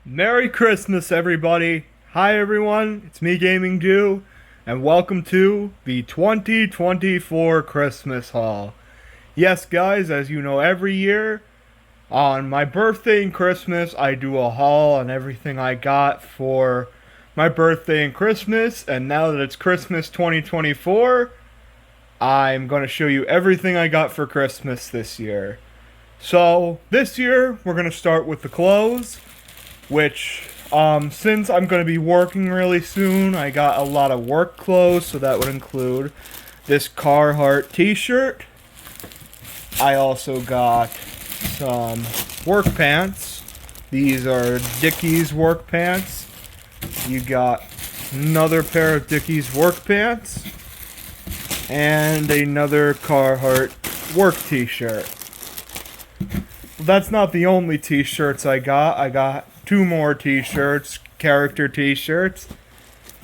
Merry Christmas, everybody! Hi, everyone. It's me, Gaming Jew, and welcome to the 2024 Christmas Haul. Yes, guys, as you know, every year on my birthday and Christmas, I do a haul on everything I got for my birthday and Christmas. And now that it's Christmas 2024, I'm going to show you everything I got for Christmas this year. So, this year, we're going to start with the clothes. Which, since I'm going to be working really soon, I got a lot of work clothes, so that would include this Carhartt t-shirt. I also got some work pants. These are Dickies work pants. You got another pair of Dickies work pants. And another Carhartt work t-shirt. That's not the only t-shirts I got. I got two more t-shirts, character t-shirts.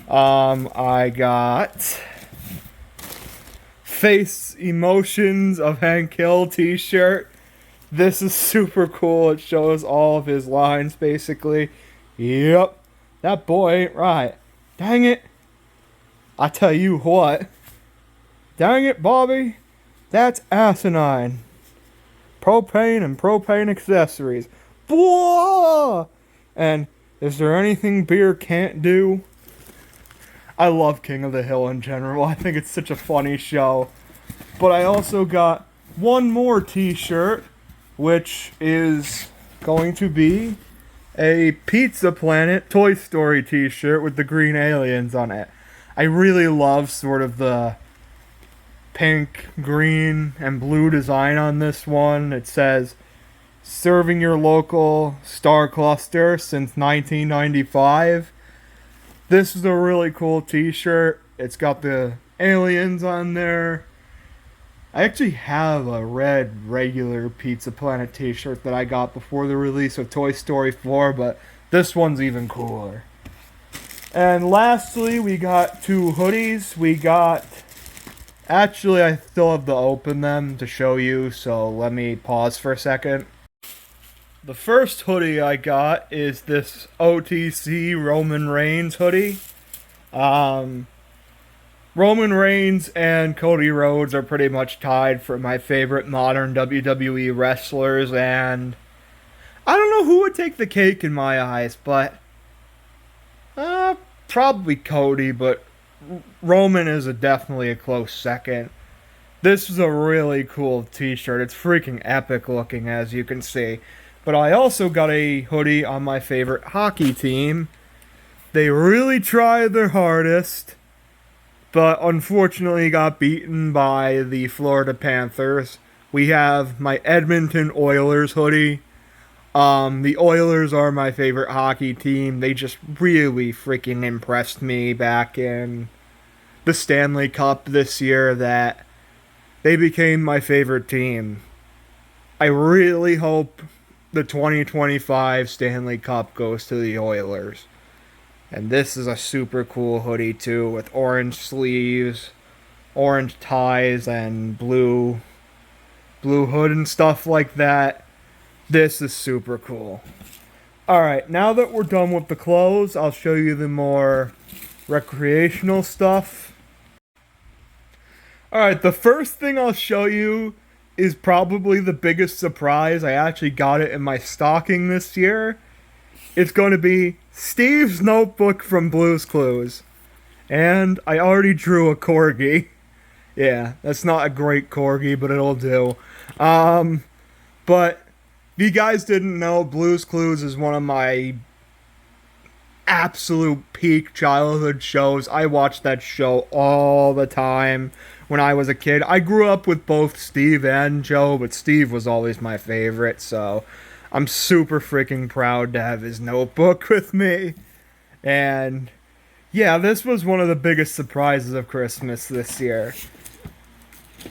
I got Face Emotions of Hank Hill t-shirt. This is super cool. It shows all of his lines, basically. Yep, that boy ain't right. Dang it. I tell you what. Dang it, Bobby. That's asinine. Propane and propane accessories. Blah! And is there anything beer can't do? I love King of the Hill in general. I think it's such a funny show. But I also got one more t-shirt, which is going to be a Pizza Planet Toy Story t-shirt with the green aliens on it. I really love sort of the pink, green, and blue design on this one. It says, serving your local star cluster since 1995. This is a really cool t-shirt. It's got the aliens on there. I actually have a red regular Pizza Planet t-shirt that I got before the release of Toy Story 4, but this one's even cooler. And lastly, we got two hoodies. Actually, I still have to open them to show you, so let me pause for a second. The first hoodie I got is this OTC Roman Reigns hoodie. Roman Reigns and Cody Rhodes are pretty much tied for my favorite modern WWE wrestlers, and I don't know who would take the cake in my eyes, but probably Cody, but Roman is definitely a close second. This is a really cool t-shirt. It's freaking epic looking, as you can see. But I also got a hoodie on my favorite hockey team. They really tried their hardest, but unfortunately got beaten by the Florida Panthers. We have my Edmonton Oilers hoodie. The Oilers are my favorite hockey team. They just really freaking impressed me back in the Stanley Cup this year that they became my favorite team. I really hope the 2025 Stanley Cup goes to the Oilers. And this is a super cool hoodie too, with orange sleeves, orange ties, and blue hood and stuff like that. This is super cool. Alright, now that we're done with the clothes, I'll show you the more recreational stuff. Alright, the first thing I'll show you is probably the biggest surprise. I actually got it in my stocking this year. It's going to be Steve's Notebook from Blue's Clues. And I already drew a corgi. Yeah, that's not a great corgi, but it'll do. But if you guys didn't know, Blue's Clues is one of my absolute peak childhood shows. I watched that show all the time when I was a kid. I grew up with both Steve and Joe, but Steve was always my favorite, so I'm super freaking proud to have his notebook with me. And yeah, this was one of the biggest surprises of Christmas this year.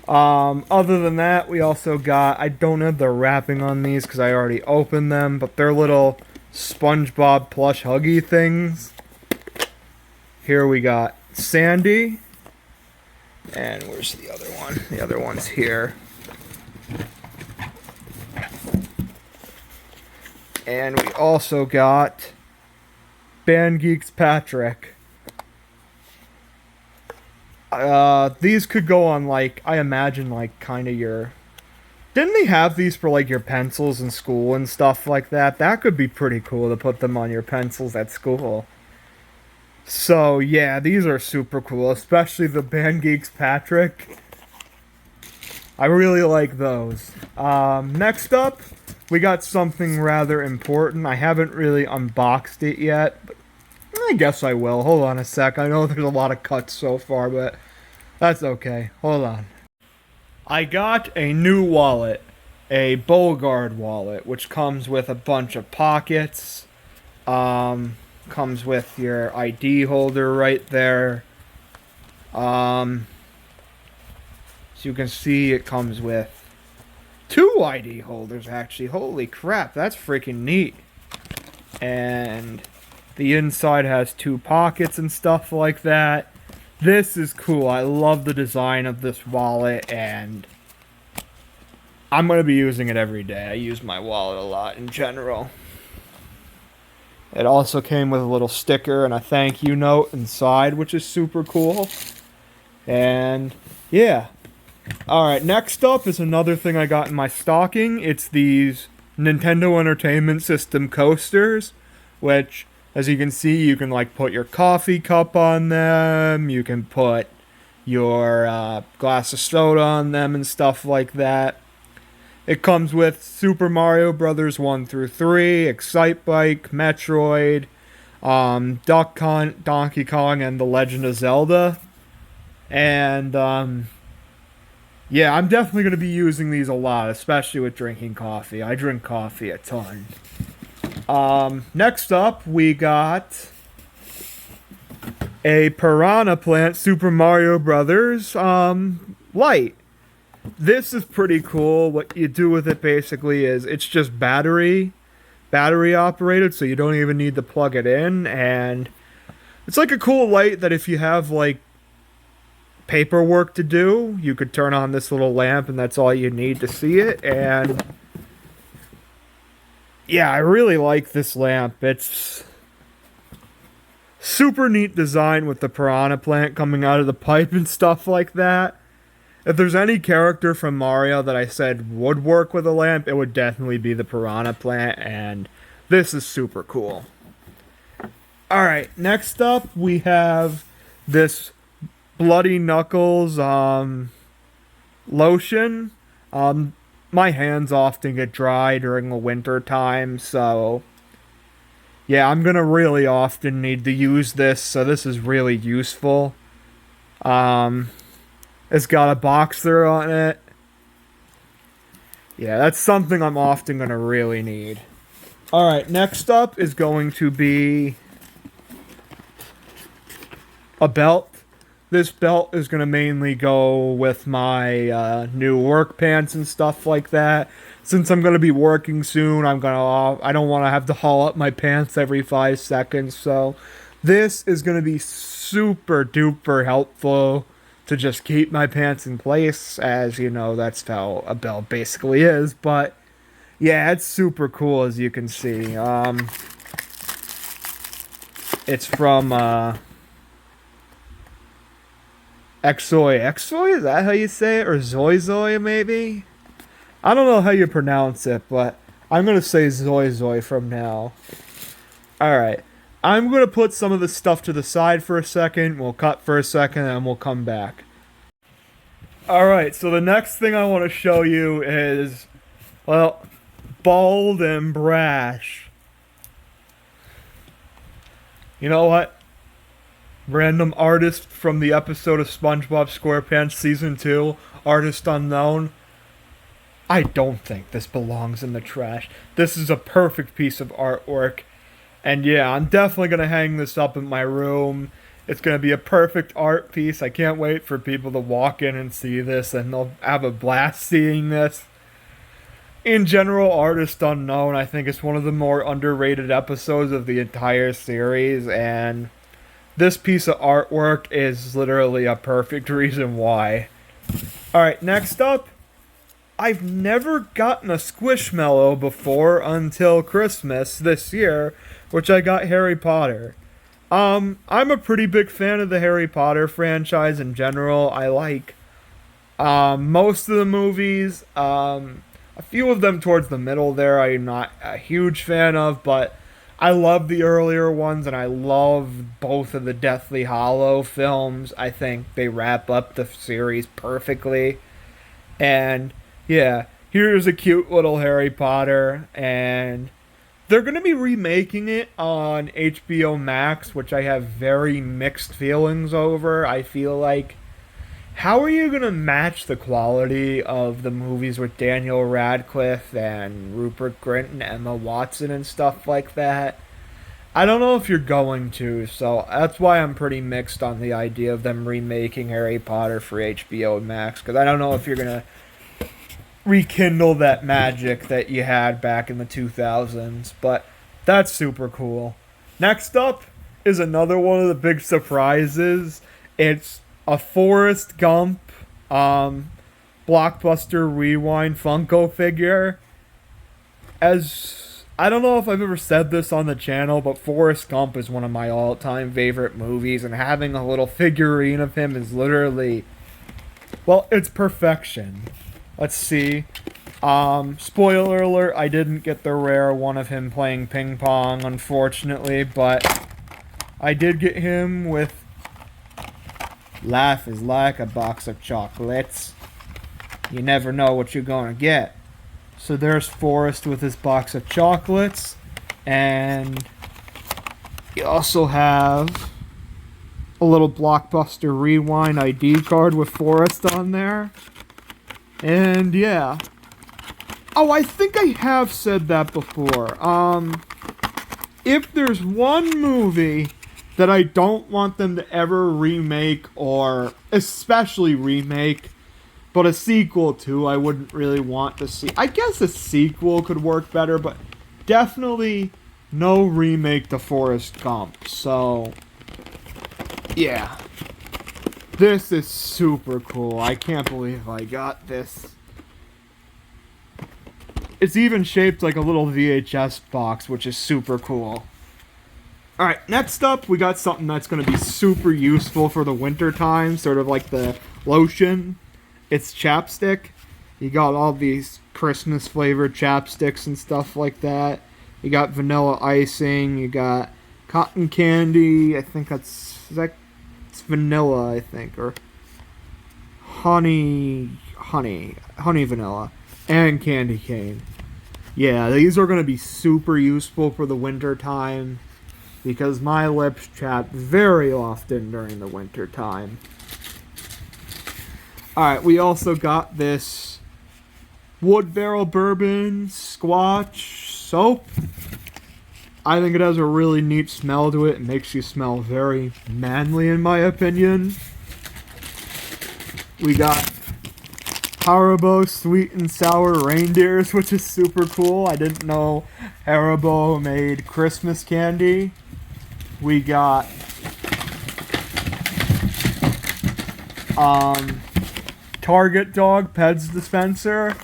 Other than that, we also got, I don't have the wrapping on these because I already opened them, but they're little SpongeBob plush Huggy things. Here we got Sandy. And where's the other one? The other one's here. And we also got Band Geeks Patrick. These could go on, like, I imagine, like, kind of your... Didn't they have these for, like, your pencils in school and stuff like that? That could be pretty cool to put them on your pencils at school. So, yeah, these are super cool, especially the Band Geeks Patrick. I really like those. Next up, we got something rather important. I haven't really unboxed it yet, but I guess I will. Hold on a sec. I know there's a lot of cuts so far, but that's okay. Hold on. I got a new wallet, a Bogard wallet, which comes with a bunch of pockets. Comes with your ID holder right there. So you can see it comes with 2 ID holders, actually. Holy crap, that's freaking neat. And the inside has 2 pockets and stuff like that. This is cool. I love the design of this wallet, and I'm going to be using it every day. I use my wallet a lot in general. It also came with a little sticker and a thank you note inside, which is super cool. And yeah. Alright, next up is another thing I got in my stocking. It's these Nintendo Entertainment System coasters, which, as you can see, you can like put your coffee cup on them, you can put your glass of soda on them and stuff like that. It comes with Super Mario Brothers 1 through 3, Excitebike, Metroid, Donkey Kong, and The Legend of Zelda. And yeah, I'm definitely going to be using these a lot, especially with drinking coffee. I drink coffee a ton. Next up, we got a Piranha Plant Super Mario Brothers light. This is pretty cool. What you do with it basically is it's just battery operated, so you don't even need to plug it in, and it's like a cool light that if you have like paperwork to do, you could turn on this little lamp and that's all you need to see it. And yeah, I really like this lamp. It's super neat design with the Piranha Plant coming out of the pipe and stuff like that. If there's any character from Mario that I said would work with a lamp, it would definitely be the Piranha Plant, and this is super cool. Alright, next up we have this Bloody Knuckles lotion. My hands often get dry during the winter time, so yeah, I'm gonna really often need to use this, so this is really useful. It's got a boxer on it. Yeah, that's something I'm often gonna really need. Alright, next up is going to be a belt. This belt is going to mainly go with my new work pants and stuff like that. Since I'm going to be working soon, I don't want to have to haul up my pants every 5 seconds. So this is going to be super duper helpful to just keep my pants in place. As you know, that's how a belt basically is. But yeah, it's super cool, as you can see. It's from Exoy. Exoy? Is that how you say it? Or Zoy maybe? I don't know how you pronounce it, but I'm going to say Zoy from now. Alright. I'm going to put some of the stuff to the side for a second. We'll cut for a second and we'll come back. Alright, so the next thing I want to show you is, well, Bold and Brash. You know what? Random artist from the episode of SpongeBob SquarePants Season 2, Artist Unknown. I don't think this belongs in the trash. This is a perfect piece of artwork. And yeah, I'm definitely going to hang this up in my room. It's going to be a perfect art piece. I can't wait for people to walk in and see this, and they'll have a blast seeing this. In general, Artist Unknown, I think it's one of the more underrated episodes of the entire series, and this piece of artwork is literally a perfect reason why. Alright, next up, I've never gotten a Squishmallow before until Christmas this year, which I got Harry Potter. I'm a pretty big fan of the Harry Potter franchise in general. I like most of the movies. A few of them towards the middle there I'm not a huge fan of, but I love the earlier ones and I love both of the Deathly Hollow films. I think they wrap up the series perfectly. And yeah, here's a cute little Harry Potter, and they're going to be remaking it on HBO Max, which I have very mixed feelings over. I feel like, how are you going to match the quality of the movies with Daniel Radcliffe and Rupert Grint and Emma Watson and stuff like that? I don't know if you're going to, so that's why I'm pretty mixed on the idea of them remaking Harry Potter for HBO Max, because I don't know if you're going to rekindle that magic that you had back in the 2000s, but that's super cool. Next up is another one of the big surprises. It's a Forrest Gump Blockbuster Rewind Funko figure. As I don't know if I've ever said this on the channel, but Forrest Gump is one of my all-time favorite movies, and having a little figurine of him is literally, well, it's perfection. Let's see. Spoiler alert, I didn't get the rare one of him playing ping pong, unfortunately, but I did get him with "Life is like a box of chocolates. You never know what you're gonna get." So there's Forrest with his box of chocolates, and you also have a little Blockbuster Rewind ID card with Forrest on there. And yeah. Oh, I think I have said that before. If there's one movie that I don't want them to ever remake, or especially remake, but a sequel to, I wouldn't really want to see. I guess a sequel could work better, but definitely no remake to Forrest Gump. So, yeah. This is super cool. I can't believe I got this. It's even shaped like a little VHS box, which is super cool. Alright, next up, we got something that's going to be super useful for the winter time, sort of like the lotion. It's chapstick. You got all these Christmas flavored chapsticks and stuff like that. You got vanilla icing, you got cotton candy, I think it's vanilla, I think, or honey vanilla, and candy cane. Yeah, these are going to be super useful for the winter time, because my lips chap very often during the winter time. Alright, we also got this Wood Barrel Bourbon Squatch soap. I think it has a really neat smell to it. It makes you smell very manly, in my opinion. We got Haribo Sweet and Sour Reindeers, which is super cool. I didn't know Haribo made Christmas candy. We got Target Dog Peds Dispenser.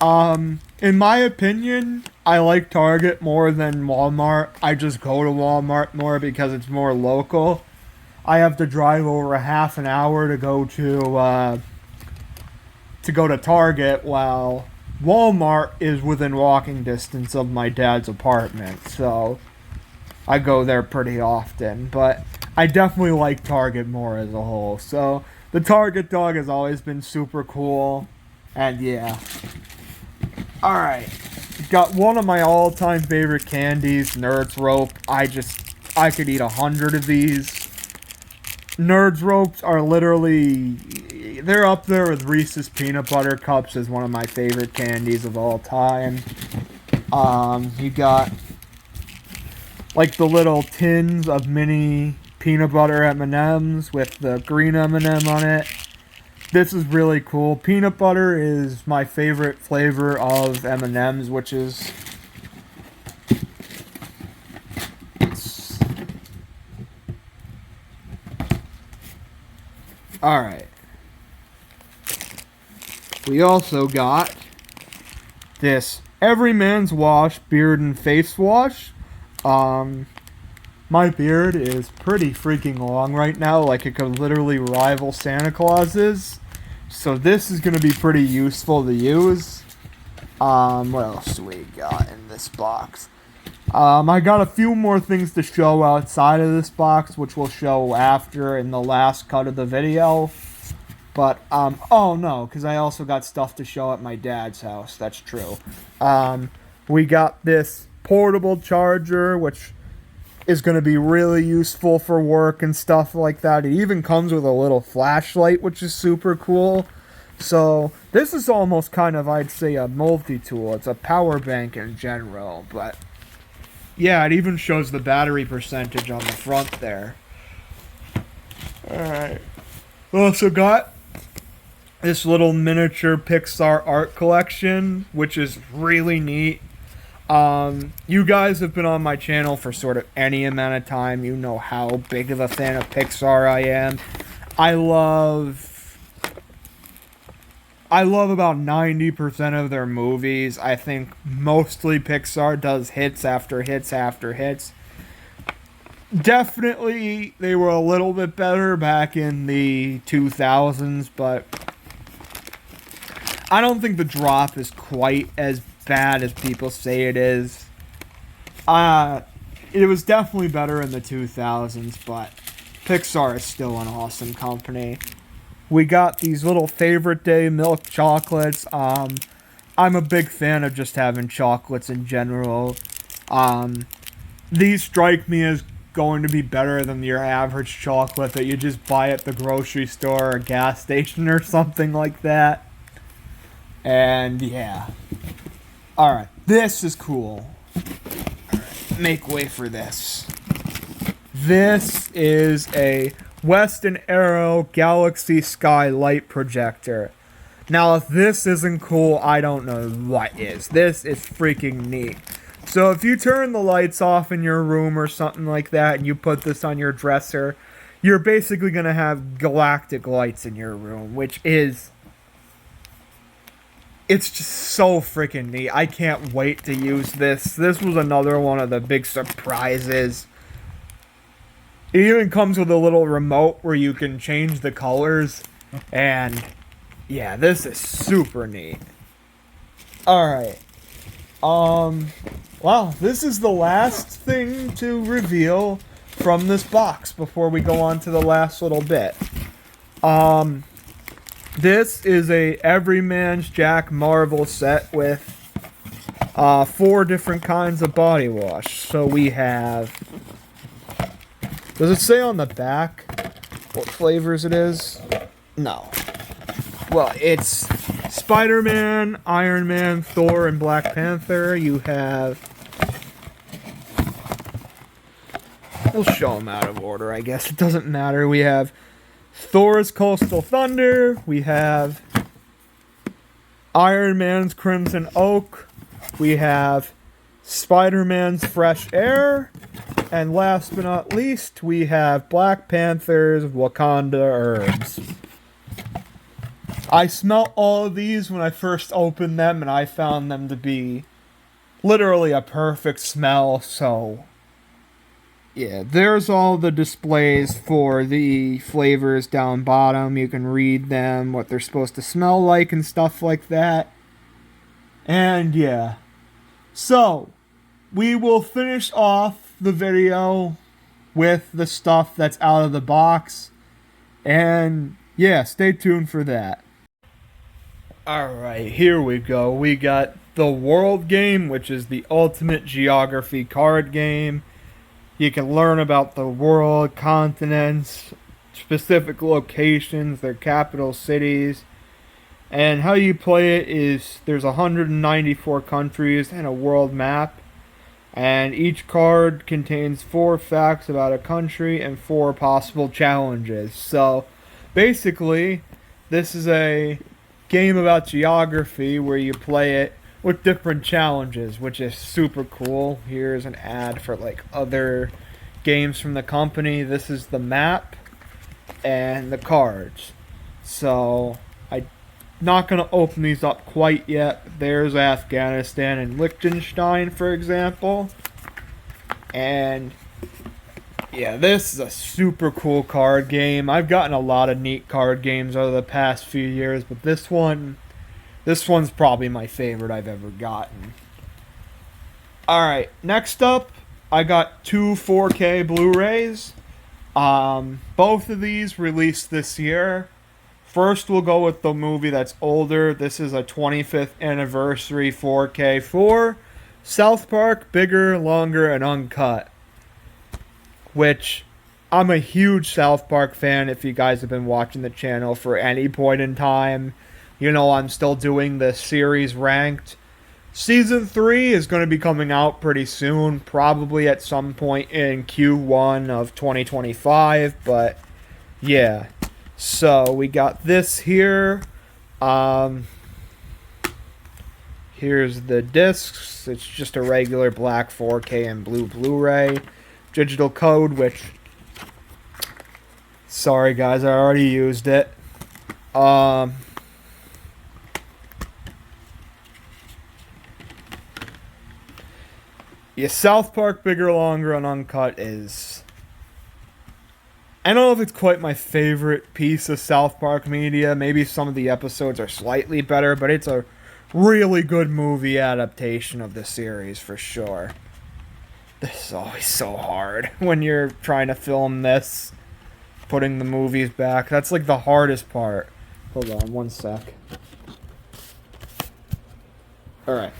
In my opinion, I like Target more than Walmart. I just go to Walmart more because it's more local. I have to drive over a half an hour to go to Target, while Walmart is within walking distance of my dad's apartment. So I go there pretty often, but I definitely like Target more as a whole. So the Target Dog has always been super cool, and yeah. Alright, got one of my all-time favorite candies, Nerds Rope. I could eat 100 of these. Nerds Ropes are literally, they're up there with Reese's Peanut Butter Cups as one of my favorite candies of all time. You got like the little tins of mini peanut butter M&Ms with the green M&M on it. This is really cool. Peanut butter is my favorite flavor of M&Ms, which is alright. We also got this Everyman's Wash Beard and Face Wash. My beard is pretty freaking long right now, like it could literally rival Santa Claus's. So this is going to be pretty useful to use. What else do we got in this box? I got a few more things to show outside of this box, which we'll show after in the last cut of the video. But, oh no, because I also got stuff to show at my dad's house. That's true. We got this portable charger, which is going to be really useful for work and stuff like that. It even comes with a little flashlight, which is super cool. So this is almost kind of, I'd say, a multi-tool. It's a power bank in general, but yeah, it even shows the battery percentage on the front there. Alright. We also got this little miniature Pixar art collection, which is really neat. You guys have been on my channel for sort of any amount of time. You know how big of a fan of Pixar I am. I love about 90% of their movies. I think mostly Pixar does hits after hits after hits. Definitely, they were a little bit better back in the 2000s, but I don't think the drop is quite as bad as people say it is. It was definitely better in the 2000s, but Pixar is still an awesome company. We got these little favorite day milk chocolates. I'm a big fan of just having chocolates in general. These strike me as going to be better than your average chocolate that you just buy at the grocery store or gas station or something like that. And yeah. Alright, this is cool. Alright, make way for this. This is a Weston Aero Galaxy Sky light projector. Now, if this isn't cool, I don't know what is. This is freaking neat. So if you turn the lights off in your room or something like that, and you put this on your dresser, you're basically going to have galactic lights in your room, which is... it's just so freaking neat. I can't wait to use this. This was another one of the big surprises. It even comes with a little remote where you can change the colors. And yeah, this is super neat. Alright. Wow, this is the last thing to reveal from this box before we go on to the last little bit. This is a Everyman's Jack Marvel set with 4 different kinds of body wash. So we have... does it say on the back what flavors it is? No. Well, it's Spider-Man, Iron Man, Thor, and Black Panther. You have... we'll show them out of order, I guess. It doesn't matter. We have Thor's Coastal Thunder. We have Iron Man's Crimson Oak. We have Spider-Man's Fresh Air. And last but not least, we have Black Panther's Wakanda Herbs. I smelt all of these when I first opened them, and I found them to be literally a perfect smell, so... yeah, there's all the displays for the flavors down bottom. You can read them, what they're supposed to smell like and stuff like that. And yeah. So, we will finish off the video with the stuff that's out of the box. And yeah, stay tuned for that. Alright, here we go. We got the World Game, which is the ultimate geography card game. You can learn about the world, continents, specific locations, their capital cities. And how you play it is there's 194 countries and a world map. And each card contains 4 facts about a country and 4 possible challenges. So basically, this is a game about geography where you play it with different challenges, which is super cool. Here's an ad for like other games from the company. This is the map and the cards. So Not going to open these up quite yet. There's Afghanistan and Liechtenstein, for example. And yeah, this is a super cool card game. I've gotten a lot of neat card games over the past few years, but this one's probably my favorite I've ever gotten. Alright, next up, I got two 4K Blu-rays. Both of these released this year. First, we'll go with the movie that's older. This is a 25th anniversary 4K for South Park, Bigger, Longer, and Uncut. Which, I'm a huge South Park fan. If you guys have been watching the channel for any point in time, you know I'm still doing the series ranked. Season 3 is going to be coming out pretty soon, probably at some point in Q1 of 2025, but yeah. So we got this here. Here's the discs. It's just a regular black 4K and blue Blu-ray. Digital code, which... Sorry guys, I already used it. Yeah, South Park, Bigger, Longer, and Uncut is... I don't know if it's quite my favorite piece of South Park media. Maybe some of the episodes are slightly better, but it's a really good movie adaptation of the series for sure. This is always so hard when you're trying to film this, putting the movies back. That's like the hardest part. Hold on one sec. Alright.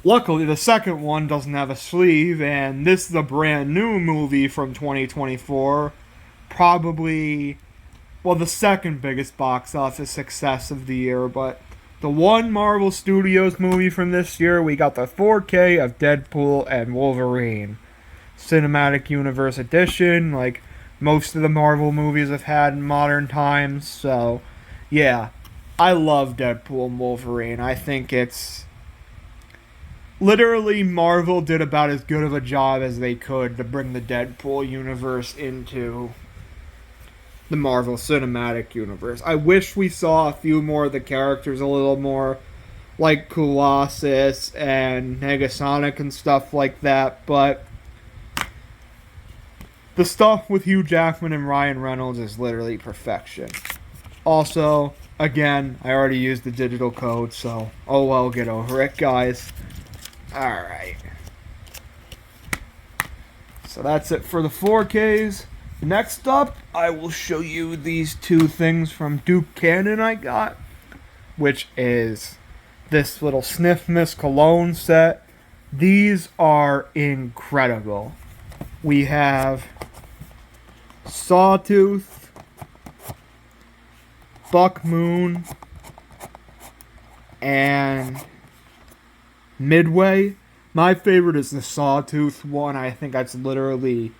Luckily, the second one doesn't have a sleeve, and this is a brand new movie from 2024. Probably, well, the second biggest box office success of the year, but the one Marvel Studios movie from this year, we got the 4K of Deadpool and Wolverine. Cinematic Universe Edition, like most of the Marvel movies have had in modern times, so yeah, I love Deadpool and Wolverine. I think it's... Literally, Marvel did about as good of a job as they could to bring the Deadpool universe into the Marvel Cinematic Universe. I wish we saw a few more of the characters a little more, like Colossus and Negasonic and stuff like that, but the stuff with Hugh Jackman and Ryan Reynolds is literally perfection. Also, again, I already used the digital code, so oh well, get over it, guys. Alright. So that's it for the 4Ks. Next up, I will show you these two things from Duke Cannon I got, which is this little Sniff Miss cologne set. These are incredible. We have Sawtooth, Buck Moon, and Midway. My favorite is the Sawtooth one. I think that's literally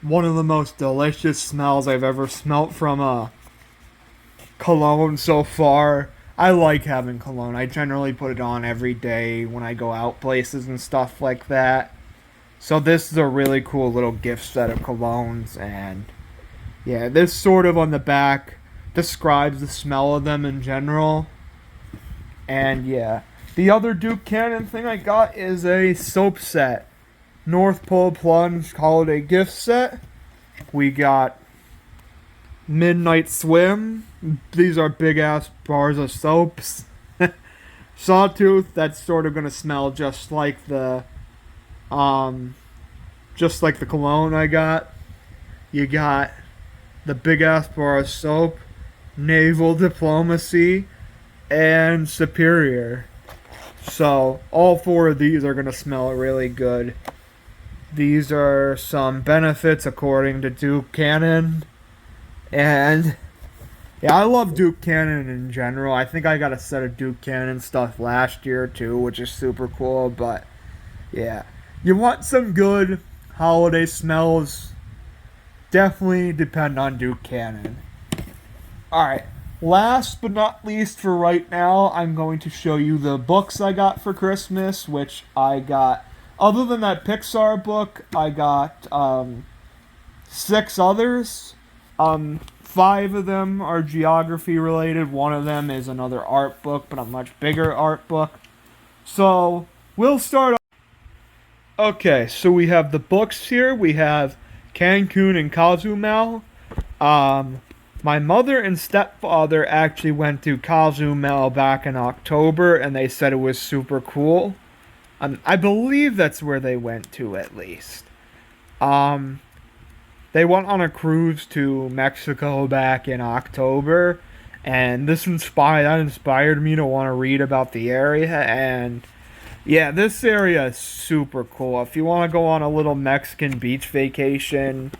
one of the most delicious smells I've ever smelt from a cologne so far. I like having cologne. I generally put it on every day when I go out places and stuff like that. So this is a really cool little gift set of colognes, and yeah, this sort of on the back describes the smell of them in general. And yeah, the other Duke Cannon thing I got is a soap set. North Pole Plunge Holiday Gift Set. We got Midnight Swim. These are big ass bars of soaps. Sawtooth, that's sort of gonna smell just like the cologne I got. You got the big ass bar of soap, Naval Diplomacy, and Superior. So all four of these are gonna smell really good. These are some benefits according to Duke Cannon. And yeah, I love Duke Cannon in general. I think I got a set of Duke Cannon stuff last year too, which is super cool. But yeah, you want some good holiday smells, definitely depend on Duke Cannon. Alright, last but not least for right now, I'm going to show you the books I got for Christmas, which I got... Other than that Pixar book, I got 6 others. 5 of them are geography related. One of them is another art book, but a much bigger art book. So we'll start. Okay, so we have the books here. We have Cancun and Cozumel. My mother and stepfather actually went to Cozumel back in October, and they said it was super cool. I believe that's where they went to, at least. Um, they went on a cruise to Mexico back in October, and that inspired me to want to read about the area. And yeah, this area is super cool. If you want to go on a little Mexican beach vacation,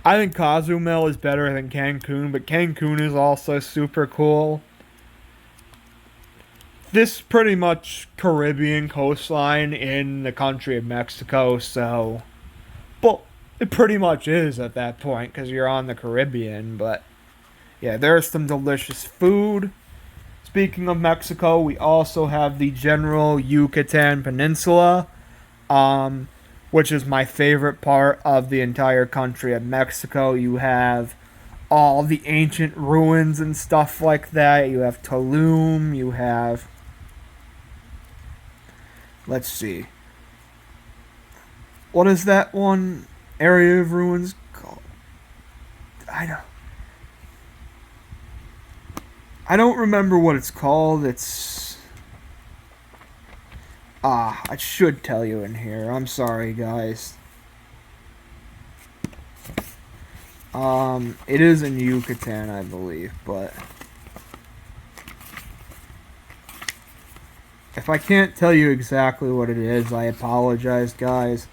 I think Cozumel is better than Cancun, but Cancun is also super cool. This pretty much Caribbean coastline in the country of Mexico, so well, it pretty much is at that point because you're on the Caribbean. But yeah, there's some delicious food. Speaking of Mexico, we also have the general Yucatan Peninsula, um, which is my favorite part of the entire country of Mexico. You have all the ancient ruins and stuff like that. You have Tulum. You have, let's see, what is that one area of ruins called? I don't. I don't remember what it's called. I should tell you in here. I'm sorry, guys. It is in Yucatan, I believe, but if I can't tell you exactly what it is, I apologize, guys.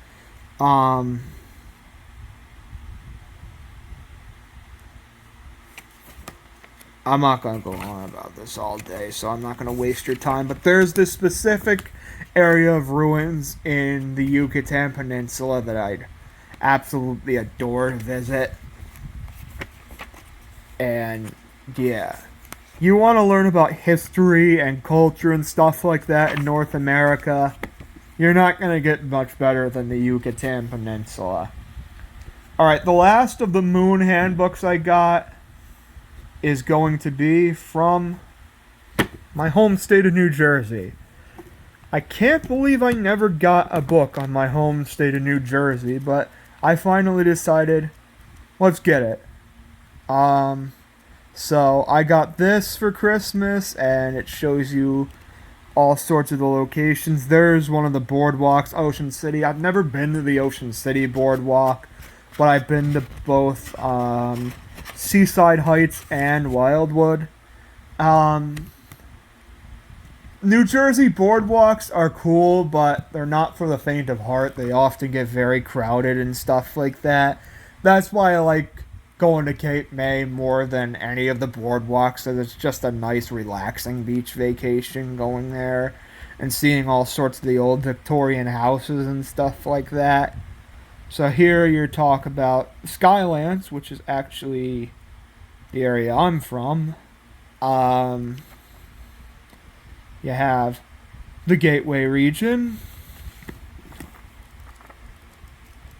Um, I'm not going to go on about this all day, so I'm not going to waste your time. But there's this specific area of ruins in the Yucatan Peninsula that I'd absolutely adore to visit. And yeah, you want to learn about history and culture and stuff like that in North America, you're not going to get much better than the Yucatan Peninsula. Alright, the last of the Moon handbooks I got is going to be from my home state of New Jersey. I can't believe I never got a book on my home state of New Jersey, but I finally decided, let's get it. So I got this for Christmas, and it shows you all sorts of the locations. There's one of the boardwalks, Ocean City. I've never been to the Ocean City boardwalk, but I've been to both Seaside Heights and Wildwood. New Jersey boardwalks are cool, but they're not for the faint of heart. They often get very crowded and stuff like that. That's why I like going to Cape May more than any of the boardwalks, so it's just a nice relaxing beach vacation going there and seeing all sorts of the old Victorian houses and stuff like that. So here you talk about Skylands, which is actually the area I'm from. Um, you have the Gateway region.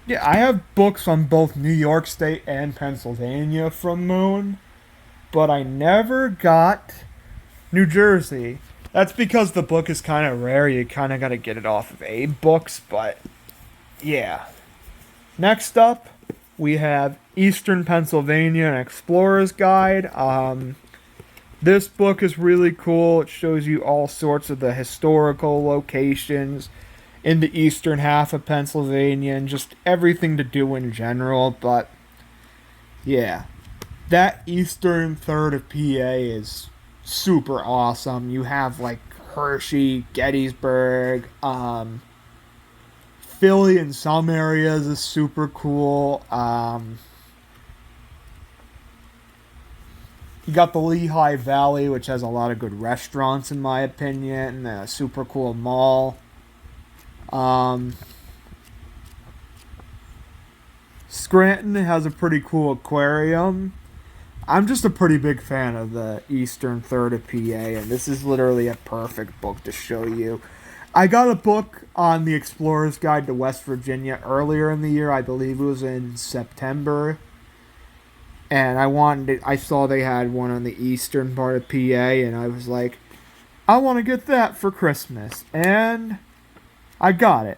Yeah, I have books on both New York State and Pennsylvania from Moon, but I never got New Jersey. That's because the book is kind of rare. You kind of got to get it off of Abe Books, but yeah. Next up, we have Eastern Pennsylvania, an Explorer's Guide. This book is really cool. It shows you all sorts of the historical locations in the eastern half of Pennsylvania and just everything to do in general. But yeah, that eastern third of PA is super awesome. You have like Hershey, Gettysburg, Philly in some areas is super cool. You got the Lehigh Valley, which has a lot of good restaurants, in my opinion, and a super cool mall. Scranton has a pretty cool aquarium. I'm just a pretty big fan of the eastern third of PA, and this is literally a perfect book to show you. I got a book on the Explorer's Guide to West Virginia earlier in the year. I believe it was in September. and I saw they had one on the eastern part of PA, and I was like, I want to get that for Christmas, and I got it.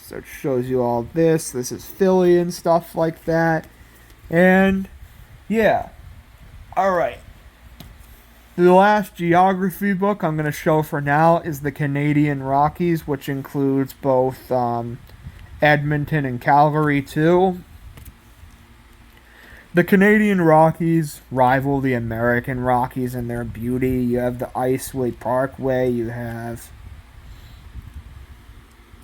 So it shows you all this. This is Philly and stuff like that. And yeah. Alright. The last geography book I'm going to show for now is the Canadian Rockies, which includes both Edmonton and Calgary too. The Canadian Rockies rival the American Rockies in their beauty. You have the Iceway Parkway, you have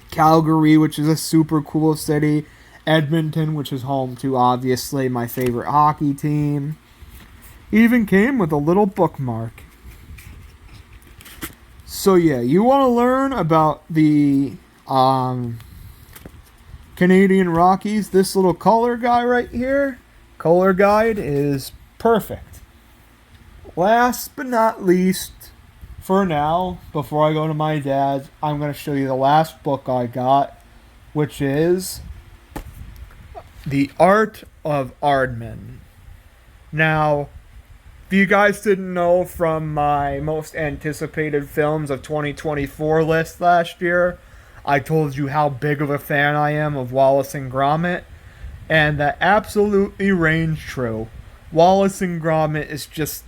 Calgary, which is a super cool city, Edmonton, which is home to obviously my favorite hockey team. Even came with a little bookmark. So yeah, you want to learn about the Canadian Rockies, this little color guy right here, color guide is perfect. Last but not least, for now, before I go to my dad's, I'm going to show you the last book I got, which is The Art of Aardman. Now, if you guys didn't know from my most anticipated films of 2024 list last year, I told you how big of a fan I am of Wallace and Gromit, and that absolutely reigns true. Wallace and Gromit is just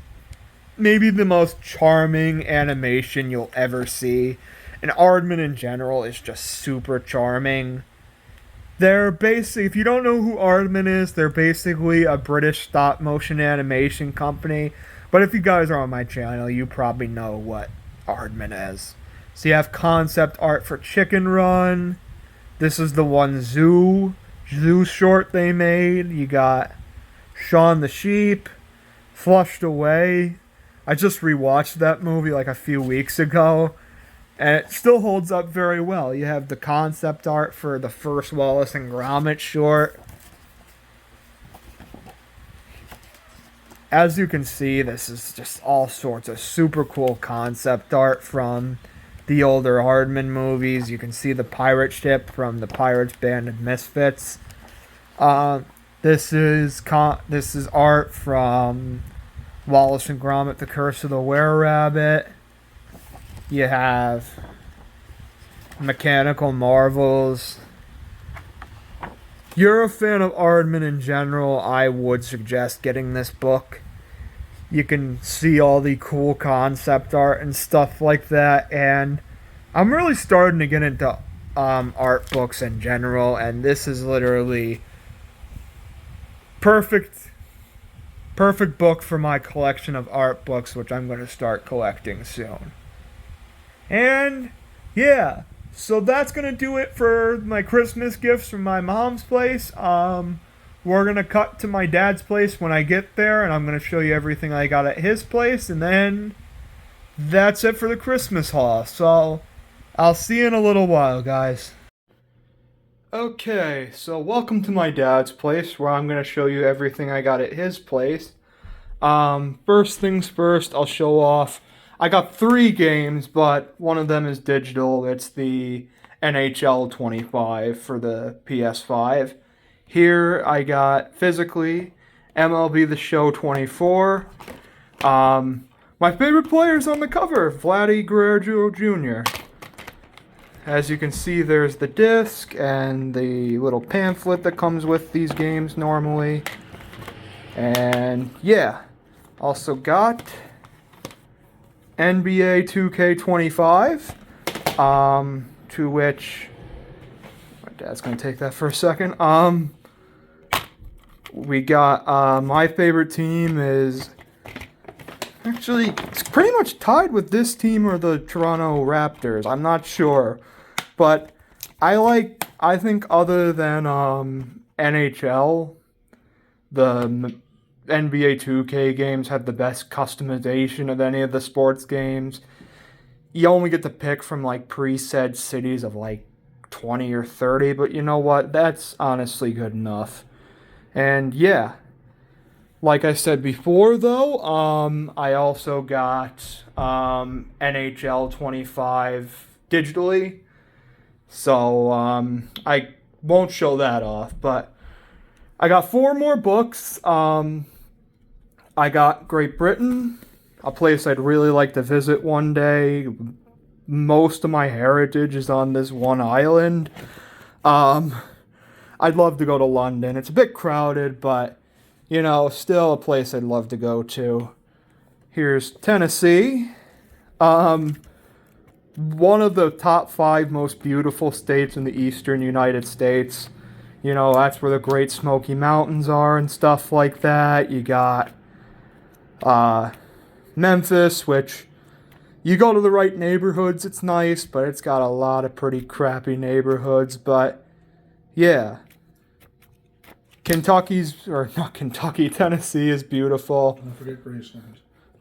maybe the most charming animation you'll ever see, and Aardman in general is just super charming. They're basically, if you don't know who Aardman is, they're basically a British stop motion animation company. But if you guys are on my channel, you probably know what Aardman is. So you have concept art for Chicken Run. This is the one zoo short they made. You got Shaun the Sheep, Flushed Away. I just rewatched that movie like a few weeks ago, and it still holds up very well. You have the concept art for the first Wallace and Gromit short. As you can see, this is just all sorts of super cool concept art from the older Aardman movies. You can see the pirate ship from the Pirates Band of Misfits. This is art from Wallace and Gromit: The Curse of the Were-Rabbit. You have Mechanical Marvels. You're a fan of Aardman in general, I would suggest getting this book. You can see all the cool concept art and stuff like that, and I'm really starting to get into art books in general, and this is literally perfect book for my collection of art books, which I'm going to start collecting soon. And yeah, so that's going to do it for my Christmas gifts from my mom's place. We're going to cut to my dad's place when I get there, and I'm going to show you everything I got at his place, and then that's it for the Christmas haul. So I'll see you in a little while, guys. Okay, so welcome to my dad's place, where I'm going to show you everything I got at his place. First things first, I'll show off. I got 3 games, but one of them is digital. It's the NHL 25 for the PS5. Here I got physically MLB The Show 24. My favorite players on the cover, Vladdy Guerrero Jr. As you can see, there's the disc and the little pamphlet that comes with these games normally. And yeah, also got NBA 2K25, to which my dad's gonna take that for a second. We got my favorite team is actually it's pretty much tied with this team or the Toronto Raptors. I'm not sure, but I think other than NHL, the NBA 2K games have the best customization of any of the sports games. You only get to pick from like preset cities of like 20 or 30, but you know what? That's honestly good enough. And yeah, like I said before though, I also got NHL 25 digitally. So I won't show that off, but I got 4 more books. I got Great Britain, a place I'd really like to visit one day. Most of my heritage is on this one island. Um, I'd love to go to London. It's a bit crowded, but, you know, still a place I'd love to go to. Here's Tennessee. One of the top 5 most beautiful states in the eastern United States. You know, that's where the Great Smoky Mountains are and stuff like that. You got Memphis, which you go to the right neighborhoods, it's nice, but it's got a lot of pretty crappy neighborhoods. But yeah, Tennessee is beautiful. Don't forget Graceland.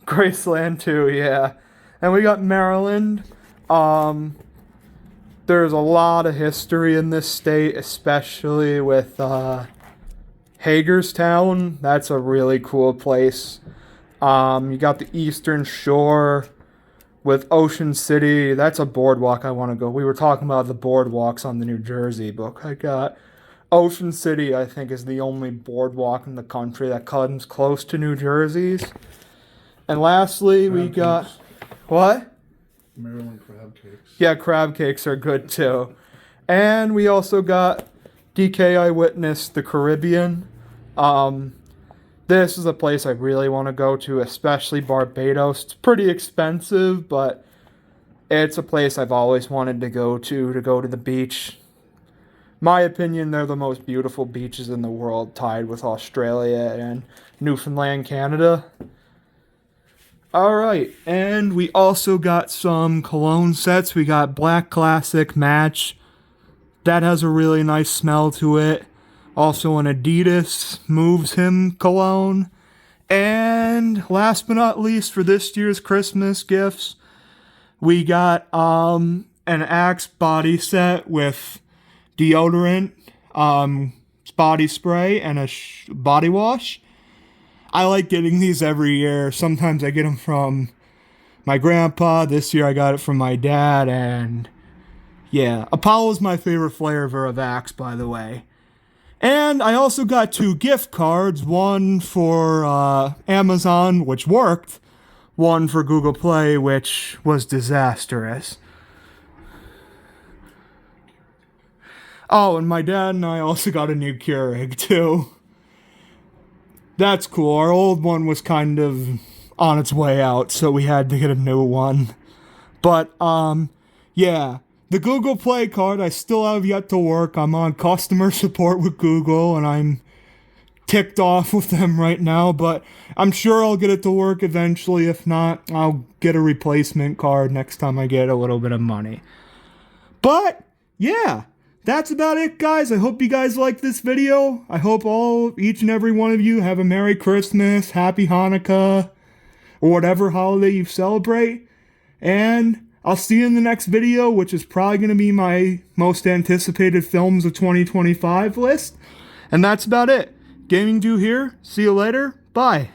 Graceland too, yeah. And we got Maryland. There's a lot of history in this state, especially with Hagerstown. That's a really cool place. You got the Eastern Shore with Ocean City. That's a boardwalk I want to go. We were talking about the boardwalks on the New Jersey book. I got Ocean City, I think, is the only boardwalk in the country that comes close to New Jersey's. And lastly, we got... What? Maryland crab cakes. Yeah, crab cakes are good too. And we also got DK Eyewitness, the Caribbean. This is a place I really want to go to, especially Barbados. It's pretty expensive, but it's a place I've always wanted to go to the beach. My opinion, they're the most beautiful beaches in the world, tied with Australia and Newfoundland, Canada. Alright, and we also got some cologne sets. We got Black Classic Match. That has a really nice smell to it. Also an Adidas Moves Him cologne. And last but not least, for this year's Christmas gifts, we got an Axe body set with deodorant, body spray, and a body wash. I like getting these every year. Sometimes I get them from my grandpa. This year I got it from my dad, and yeah, Apollo's my favorite flavor of Axe, by the way. And I also got 2 gift cards, one for Amazon, which worked, one for Google Play, which was disastrous. Oh, and my dad and I also got a new Keurig, too. That's cool. Our old one was kind of on its way out, so we had to get a new one. But, yeah. The Google Play card I still have yet to work. I'm on customer support with Google, and I'm ticked off with them right now, but I'm sure I'll get it to work eventually. If not, I'll get a replacement card next time I get a little bit of money. But, yeah. That's about it, guys. I hope you guys liked this video. I hope each and every one of you have a Merry Christmas, Happy Hanukkah, or whatever holiday you celebrate. And I'll see you in the next video, which is probably going to be my most anticipated films of 2025 list. And that's about it. Gaming Do here. See you later. Bye.